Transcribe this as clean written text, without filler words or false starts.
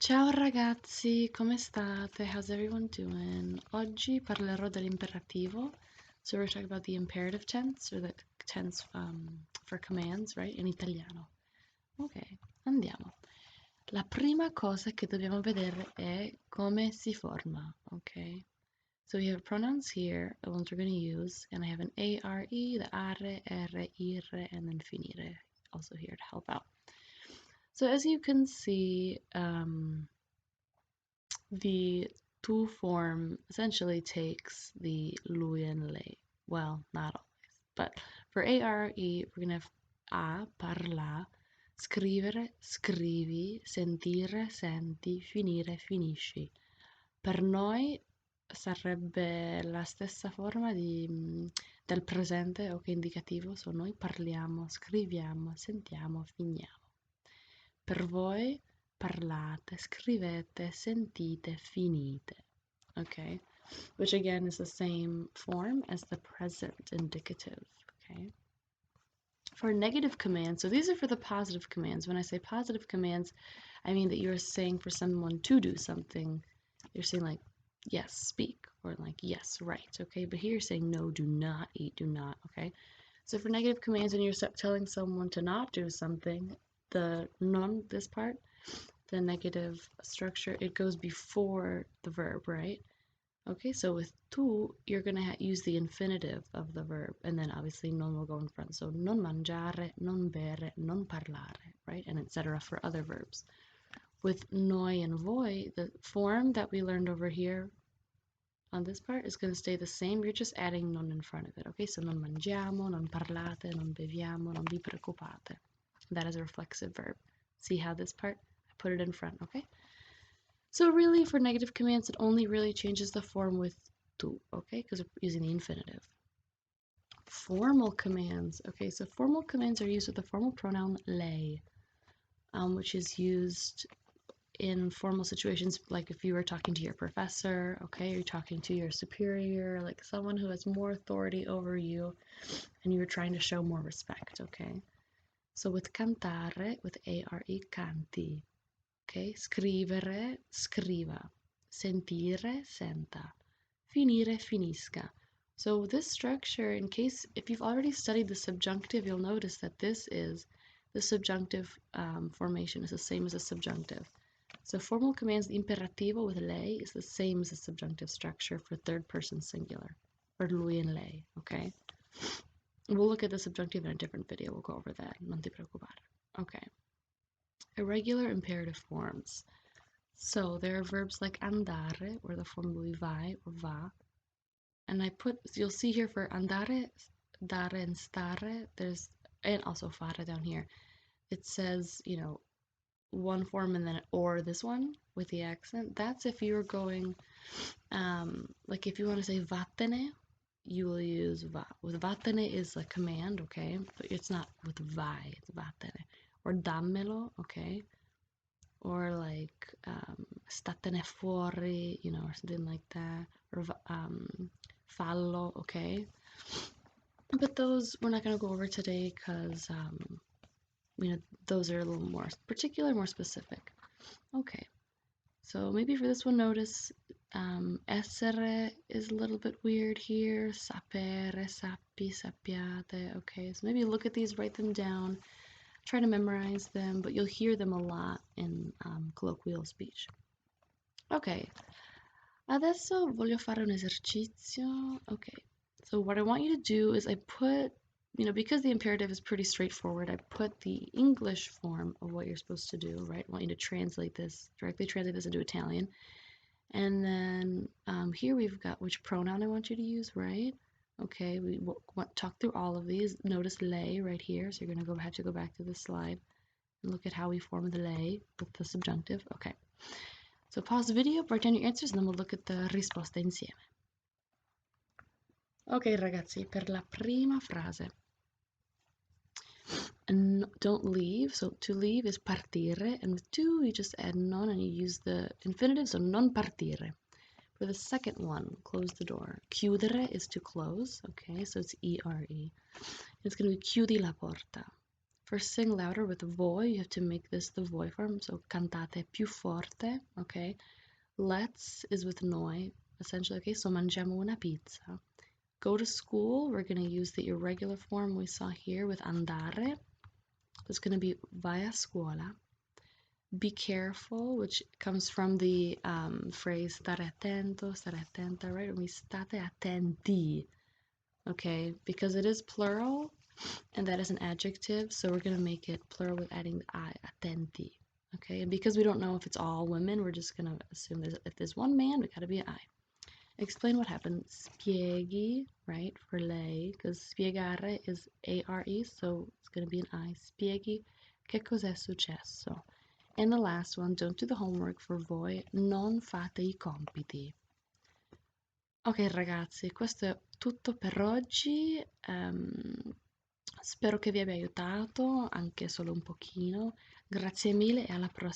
Ciao ragazzi, come state? How's everyone doing? Oggi parlerò dell'imperativo. So we're talking about the imperative tense, or the tense for commands, right? In italiano. Ok, andiamo. La prima cosa che dobbiamo vedere è come si forma, ok? So we have pronouns here, the ones we're going to use, and I have an ARE, the are, ir, and then finire, also here to help out. So as you can see, the tu form essentially takes the lui and lei. Well, not always, but for ARE, we're gonna have a, parla, scrivere, scrivi, sentire, senti, finire, finisci. Per noi sarebbe la stessa forma del presente, ok, indicativo, so noi parliamo, scriviamo, sentiamo, finiamo. Per voi parlate, scrivete, sentite, finite. Okay? Which again is the same form as the present indicative. Okay? For negative commands, so these are for the positive commands. When I say positive commands, I mean that you're saying for someone to do something. You're saying like, yes, speak, or like, yes, write, okay? But here you're saying, no, do not eat, do not, okay? So for negative commands, when you're telling someone to not do something, the non, this part, the negative structure, it goes before the verb, right? Okay, so with tu, you're going to use the infinitive of the verb, and then obviously non will go in front. So non mangiare, non bere, non parlare, right? And etc. for other verbs. With noi and voi, the form that we learned over here on this part is going to stay the same. You're just adding non in front of it, okay? So non mangiamo, non parlate, non beviamo, non vi preoccupate. That is a reflexive verb. See how this part, I put it in front, okay? So really, for negative commands, it only really changes the form with tu, okay? Because we're using the infinitive. Formal commands, okay? So formal commands are used with the formal pronoun lei, which is used in formal situations, like if you were talking to your professor, okay? You're talking to your superior, like someone who has more authority over you, and you're trying to show more respect, okay? So with cantare, with A-R-E, canti. Okay, scrivere, scriva, sentire, senta, finire, finisca. So this structure, in case, if you've already studied the subjunctive, you'll notice that this is, the subjunctive formation is the same as the subjunctive. So formal commands, the imperativo with lei is the same as the subjunctive structure for third person singular, or lui and lei, okay? We'll look at the subjunctive in a different video, we'll go over that, non ti preoccupare. Okay. Irregular imperative forms. So there are verbs like andare, or the form lui vai or va. And you'll see here for andare, dare, and stare, and also fare down here. It says, one form and then or this one with the accent. That's if you're going, like if you want to say vattene, you will use va. With vattene is a command, okay? But it's not with vai, it's vattene. Or dammelo, okay? Or like statene fuori, or something like that, or fallo, okay? But those we're not going to go over today because, those are a little more particular, more specific. Okay, so maybe for this one, notice essere is a little bit weird here, sapere, sappi, sappiate, okay? So maybe look at these, write them down, try to memorize them, but you'll hear them a lot in colloquial speech. Ok, adesso voglio fare un esercizio. Okay, so what I want you to do is I put, because the imperative is pretty straightforward, I put the English form of what you're supposed to do, right? I want you to directly translate this into Italian. And then here we've got which pronoun I want you to use, right? Okay, we talk through all of these. Notice lei right here, so you're going to have to go back to this slide and look at how we form the lei with the subjunctive. Okay, so pause the video, write down your answers, and then we'll look at the risposte insieme. Ok ragazzi, per la prima frase, don't leave, so to leave is partire, and with to you just add non and you use the infinitive, so non partire. For the second one, close the door. Chiudere is to close, okay, so it's E-R-E. It's going to be chiudi la porta. For sing louder with voi, you have to make this the voi form, so cantate più forte, okay? Let's is with noi, essentially, okay? So mangiamo una pizza. Go to school, we're going to use the irregular form we saw here with andare. It's going to be vai a scuola. Be careful, which comes from the phrase stare attento, stare attenta, right? We state attenti, okay? Because it is plural, and that is an adjective, so we're going to make it plural with adding the I, attenti, okay? And because we don't know if it's all women, we're just going to assume if there's one man, we got to be an I. Explain what happened. Spieghi, right, for lei, because spiegare is A-R-E, so it's going to be an I. Spieghi che cos'è successo. And the last one, don't do the homework for voi, non fate I compiti. Ok ragazzi, questo è tutto per oggi. Spero che vi abbia aiutato, anche solo un pochino. Grazie mille e alla prossima.